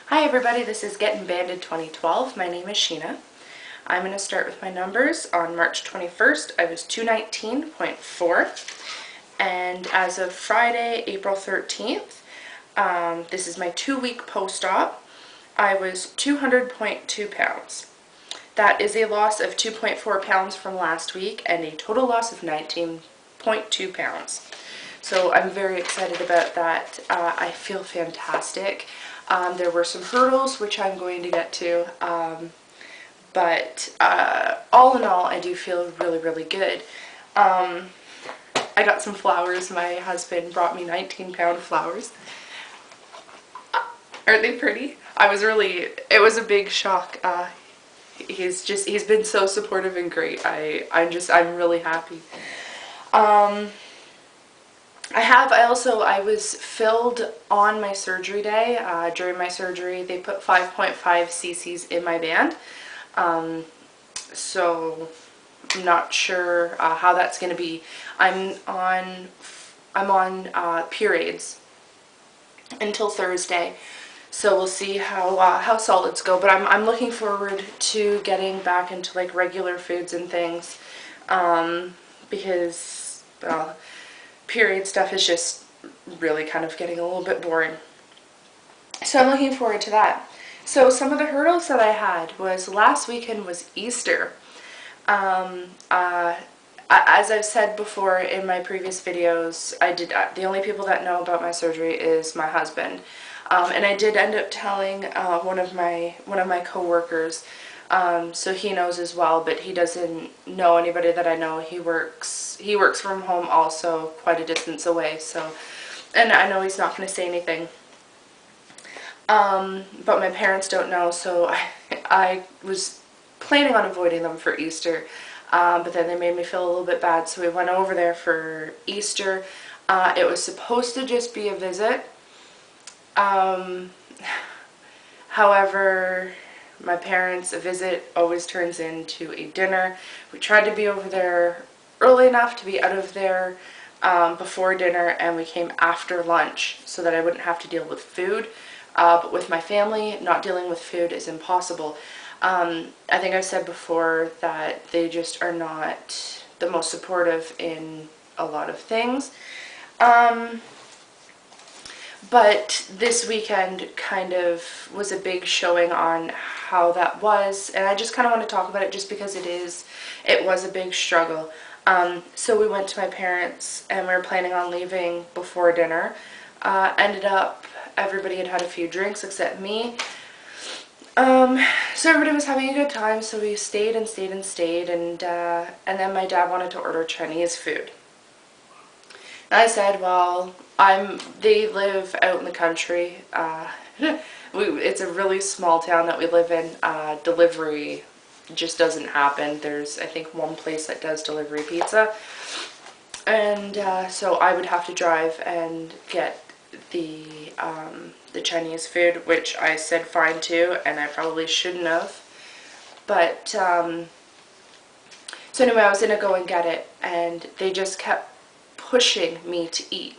Hi everybody, this is Getting Banded 2012. My name is Sheena. I'm going to start with my numbers. On March 21st, I was 219.4, and as of Friday, April 13th, this is my 2-week post-op, I was 200.2 pounds. That is a loss of 2.4 pounds from last week and a total loss of 19.2 pounds. So I'm very excited about that. I feel fantastic. There were some hurdles which I'm going to get to, but all in all I do feel really good. I got some flowers. My husband brought me 19-pound flowers. Aren't they pretty? It was a big shock. He's been so supportive and great. I'm really happy. I was filled on my surgery day. During my surgery, they put 5.5 cc's in my band. So I'm not sure how that's going to be. I'm on periods until Thursday, so we'll see how solids go. But I'm looking forward to getting back into like regular foods and things, because well, period stuff is just really kind of getting a little bit boring. So I'm looking forward to that. So some of the hurdles that I had was last weekend was Easter. As I've said before in my previous videos, the only people that know about my surgery is my husband. And I did end up telling one of my coworkers, so he knows as well, but he doesn't know anybody that I know. He works from home also, quite a distance away, so, and I know he's not going to say anything. But my parents don't know, so I was planning on avoiding them for Easter, but then they made me feel a little bit bad, so we went over there for Easter. It was supposed to just be a visit. However, my parents' a visit always turns into a dinner. We tried to be over there early enough to be out of there before dinner, and we came after lunch so that I wouldn't have to deal with food. But with my family, not dealing with food is impossible. I think I've said before that they just are not the most supportive in a lot of things. But this weekend kind of was a big showing on how that was, and I just kind of want to talk about it just because it was a big struggle. So we went to my parents, and we were planning on leaving before dinner. Ended up, everybody had had a few drinks except me. So everybody was having a good time, so we stayed, and then my dad wanted to order Chinese food. And I said, well, they live out in the country. It's a really small town that we live in. Delivery just doesn't happen. There's, I think, one place that does delivery pizza. And so I would have to drive and get the Chinese food, which I said fine too, and I probably shouldn't have. But, so anyway, I was going to go and get it, and they just kept pushing me to eat.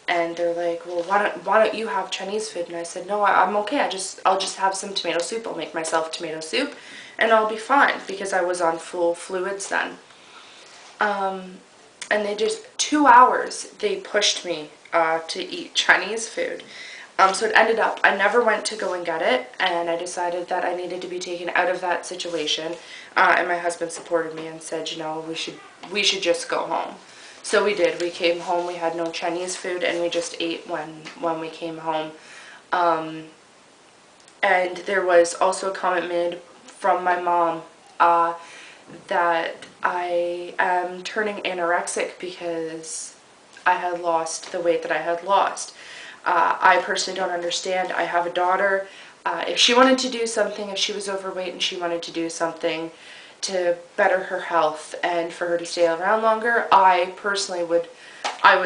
And they're like, well, why don't you have Chinese food? And I said, no, I'm okay. I'll just have some tomato soup. I'll make myself tomato soup, and I'll be fine, because I was on full fluids then. And they just 2 hours they pushed me to eat Chinese food. So it ended up I never went to go and get it, and I decided that I needed to be taken out of that situation. And my husband supported me and said, you know, we should just go home. So we did. We came home. We had no Chinese food, and we just ate when we came home. And there was also a comment made from my mom that I am turning anorexic because I had lost the weight that I had lost. I personally don't understand. I have a daughter. If she wanted to do something, if she was overweight and she wanted to do something to better her health and for her to stay around longer, I personally would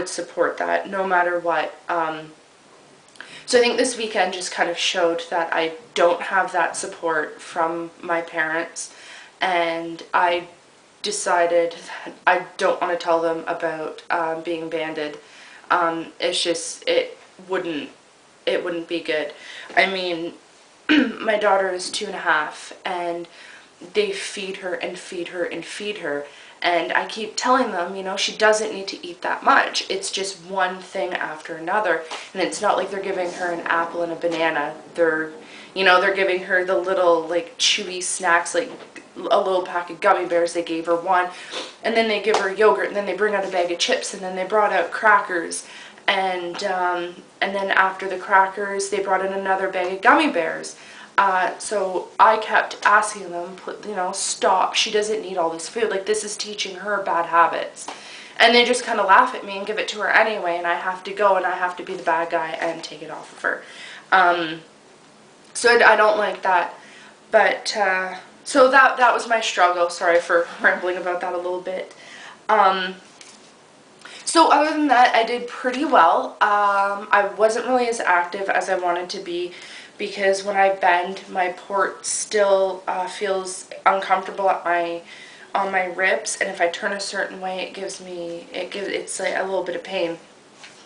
support that no matter what. So I think this weekend just kind of showed that I don't have that support from my parents, and I decided that I don't want to tell them about being banded. It's just, it wouldn't be good. I mean, my daughter is 2.5, and they feed her and feed her and feed her. And I keep telling them, you know, she doesn't need to eat that much. It's just one thing after another. And it's not like they're giving her an apple and a banana. They're, you know, they're giving her the little, like, chewy snacks, like a little pack of gummy bears. They gave her one. And then they give her yogurt, and then they bring out a bag of chips, and then they brought out crackers. And then after the crackers, they brought in another bag of gummy bears. So I kept asking them, you know, stop. She doesn't need all this food. Like, this is teaching her bad habits. And they just kind of laugh at me and give it to her anyway, and I have to go and I have to be the bad guy and take it off of her. So I don't like that. But, so that was my struggle. Sorry for rambling about that a little bit. So other than that, I did pretty well. I wasn't really as active as I wanted to be, because when I bend, my port still feels uncomfortable at on my ribs, and if I turn a certain way, it's like a little bit of pain.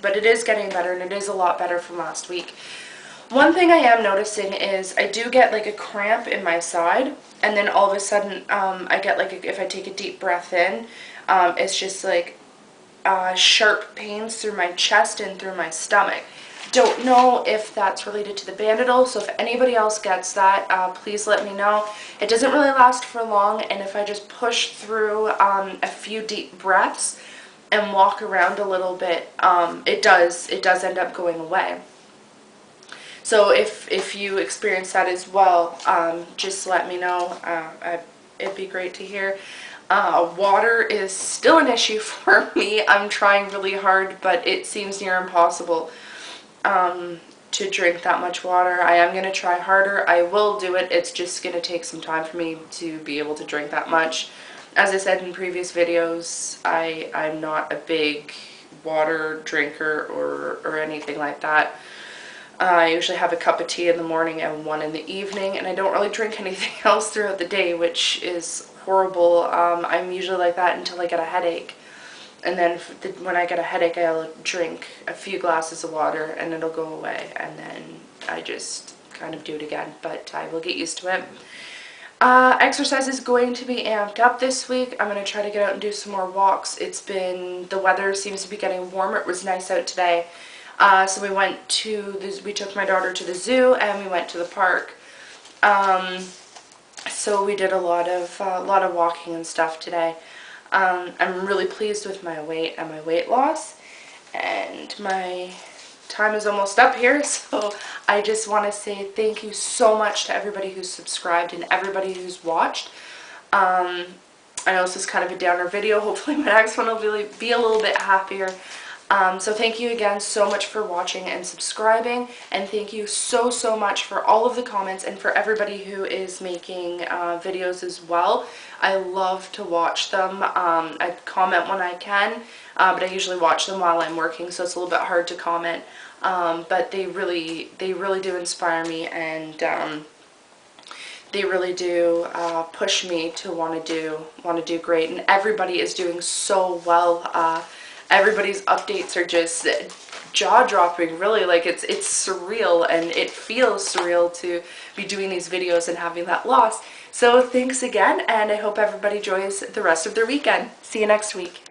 But it is getting better, and it is a lot better from last week. One thing I am noticing is I do get like a cramp in my side, and then all of a sudden I get like if I take a deep breath in, it's just like sharp pains through my chest and through my stomach. Don't know if that's related to the Bandidil, so if anybody else gets that, please let me know. It doesn't really last for long, and if I just push through a few deep breaths and walk around a little bit, it does end up going away. So if you experience that as well, just let me know. It'd be great to hear. Water is still an issue for me. I'm trying really hard, but it seems near impossible to drink that much water. I am going to try harder. I will do it. It's just going to take some time for me to be able to drink that much. As I said in previous videos, I'm not a big water drinker or anything like that. I usually have a cup of tea in the morning and one in the evening, and I don't really drink anything else throughout the day, which is horrible. I'm usually like that until I get a headache. And then when I get a headache, I'll drink a few glasses of water and it'll go away. And then I just kind of do it again, but I will get used to it. Exercise is going to be amped up this week. I'm going to try to get out and do some more walks. The weather seems to be getting warmer. It was nice out today. So we took my daughter to the zoo and we went to the park. So we did a lot of walking and stuff today. I'm really pleased with my weight and my weight loss, and my time is almost up here, so I just want to say thank you so much to everybody who's subscribed and everybody who's watched. I know this is kind of a downer video. Hopefully my next one will be a little bit happier. So thank you again so much for watching and subscribing, and thank you so much for all of the comments and for everybody who is making videos as well. I love to watch them. I comment when I can, but I usually watch them while I'm working, so it's a little bit hard to comment. But they really do inspire me, and they really do push me to want to do great. And everybody is doing so well. Everybody's updates are just jaw-dropping, really. Like, it's surreal, and it feels surreal to be doing these videos and having that loss. So thanks again, and I hope everybody enjoys the rest of their weekend. See you next week.